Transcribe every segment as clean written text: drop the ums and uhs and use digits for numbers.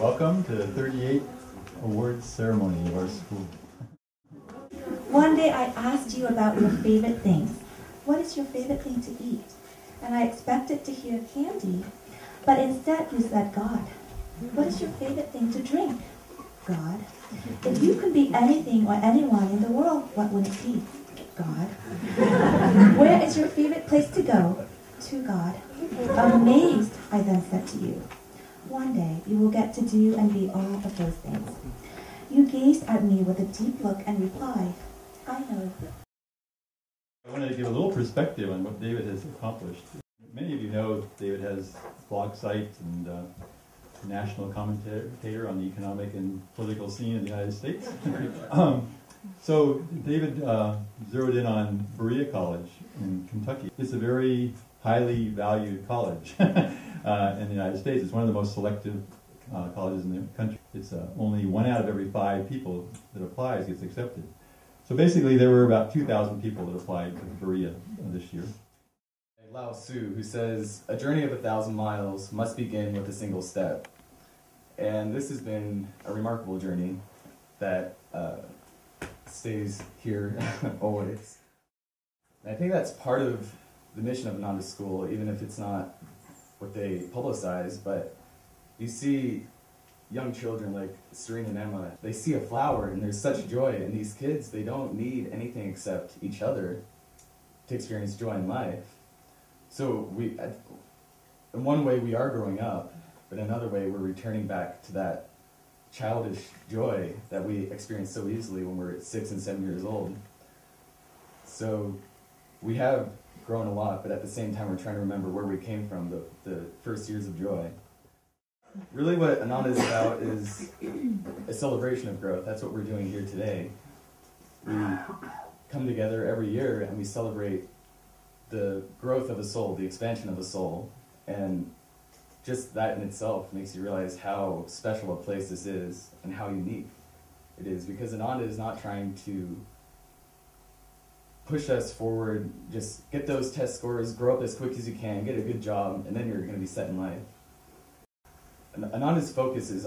Welcome to the 38th awards ceremony of our school. One day I asked you about your favorite things. What is your favorite thing to eat? And I expected to hear candy, but instead you said God. What is your favorite thing to drink? God. If you could be anything or anyone in the world, what would it be? God. Where is your favorite place to go? To God. Amazed, I then said to you. One day you will get to do and be all of those things. You gazed at me with a deep look and replied, I know. I wanted to give a little perspective on what David has accomplished. Many of you know David has blog sites and national commentator on the economic and political scene in the United States. So David zeroed in on Berea College in Kentucky. It's a very highly valued college in the United States. It's one of the most selective colleges in the country. It's only 1 out of every 5 people that applies gets accepted. So basically there were about 2,000 people that applied to Berea this year. Lao Tzu, who says, a journey of 1,000 miles must begin with a single step. And this has been a remarkable journey that stays here always. And I think that's part of the mission of Ananda School, even if it's not what they publicize, but you see young children like Serena and Emma, they see a flower and there's such joy, and these kids, they don't need anything except each other to experience joy in life. So in one way we are growing up, but in another way we're returning back to that childish joy that we experience so easily when we're 6 and 7 years old. So we have grown a lot, but at the same time we're trying to remember where we came from, the first years of joy. Really what Ananda is about is a celebration of growth. That's what we're doing here today. We come together every year and we celebrate the growth of a soul, the expansion of a soul, and just that in itself makes you realize how special a place this is and how unique it is, because Ananda is not trying to push us forward, just get those test scores, grow up as quick as you can, get a good job, and then you're going to be set in life. Ananda's focus is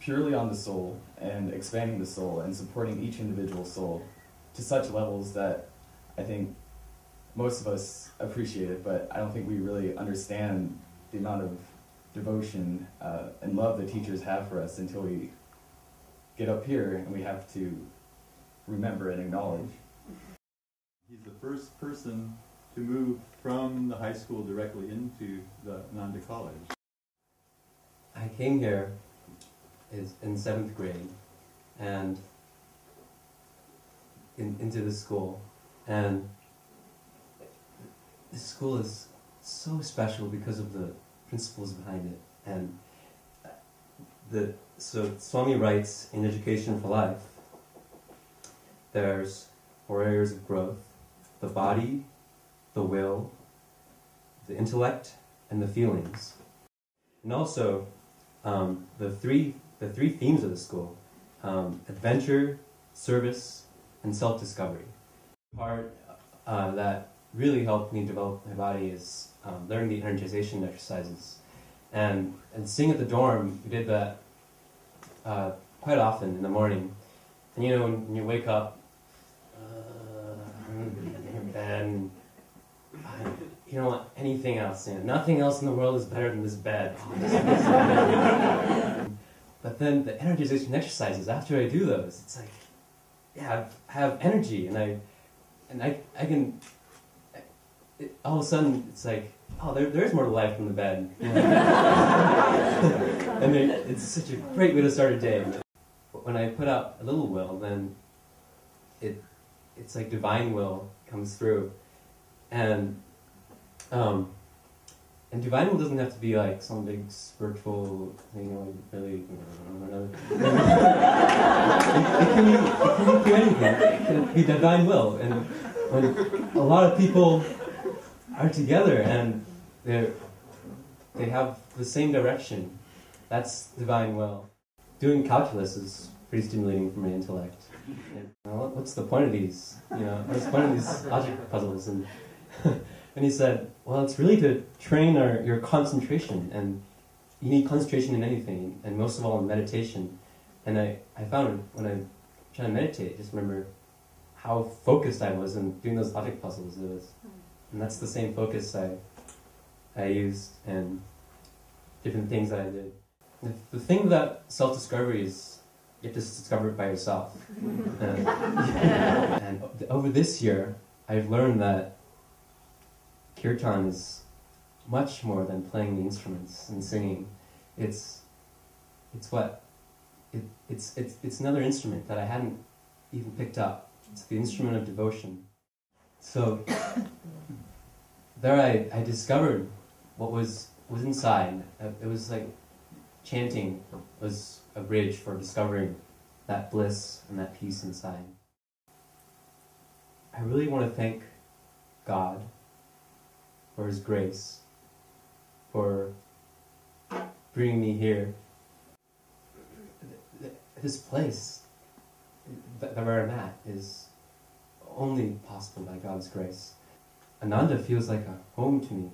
purely on the soul and expanding the soul and supporting each individual soul to such levels that I think most of us appreciate it, but I don't think we really understand the amount of devotion and love the teachers have for us until we get up here and we have to remember and acknowledge. He's the first person to move from the high school directly into the Ananda College. I came here in 7th grade and into this school, and this school is so special because of the principles behind it. And so Swami writes in Education for Life, there's 4 areas of growth: the body, the will, the intellect, and the feelings. And also the three themes of the school: adventure, service, and self-discovery. Part that really helped me develop my body is learning the energization exercises. And sitting at the dorm, we did that quite often in the morning. And you know, when you wake up in your bed, and you don't want anything else. You know, nothing else in the world is better than this bed. But then the energization exercises, after I do those, it's like, yeah, I have energy, and I can. All of a sudden, it's like, oh, there's more to life than the bed. And it's such a great way to start a day. But when I put out a little will, then it's like divine will comes through, and divine will doesn't have to be like some big spiritual thing, you know, really. It can be anything. It can be divine will, and when a lot of people are together and they have the same direction, that's divine will. Doing calculus is pretty stimulating for my intellect. What's the point of these? You know, what's the point of these logic puzzles? And and he said, well, it's really to train your concentration, and you need concentration in anything, and most of all in meditation. And I found when I try to meditate, just remember how focused I was in doing those logic puzzles. And that's the same focus I used in different things that I did. The thing about self-discovery is you have to discover it by yourself. And over this year, I've learned that kirtan is much more than playing the instruments and singing. It's another instrument that I hadn't even picked up. It's the instrument of devotion. So there I discovered what was inside. It was like chanting was a bridge for discovering that bliss and that peace inside. I really want to thank God for His grace, for bringing me here. This place that where I'm at is only possible by God's grace. Ananda feels like a home to me.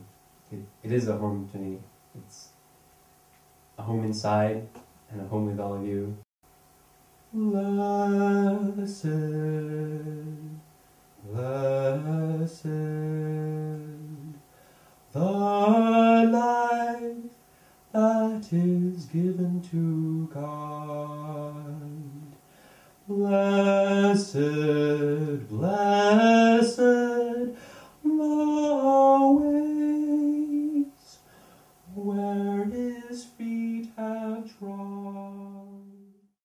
It is a home to me. It's a home inside and a home with all of you. Blessed, blessed, the life that is given to God.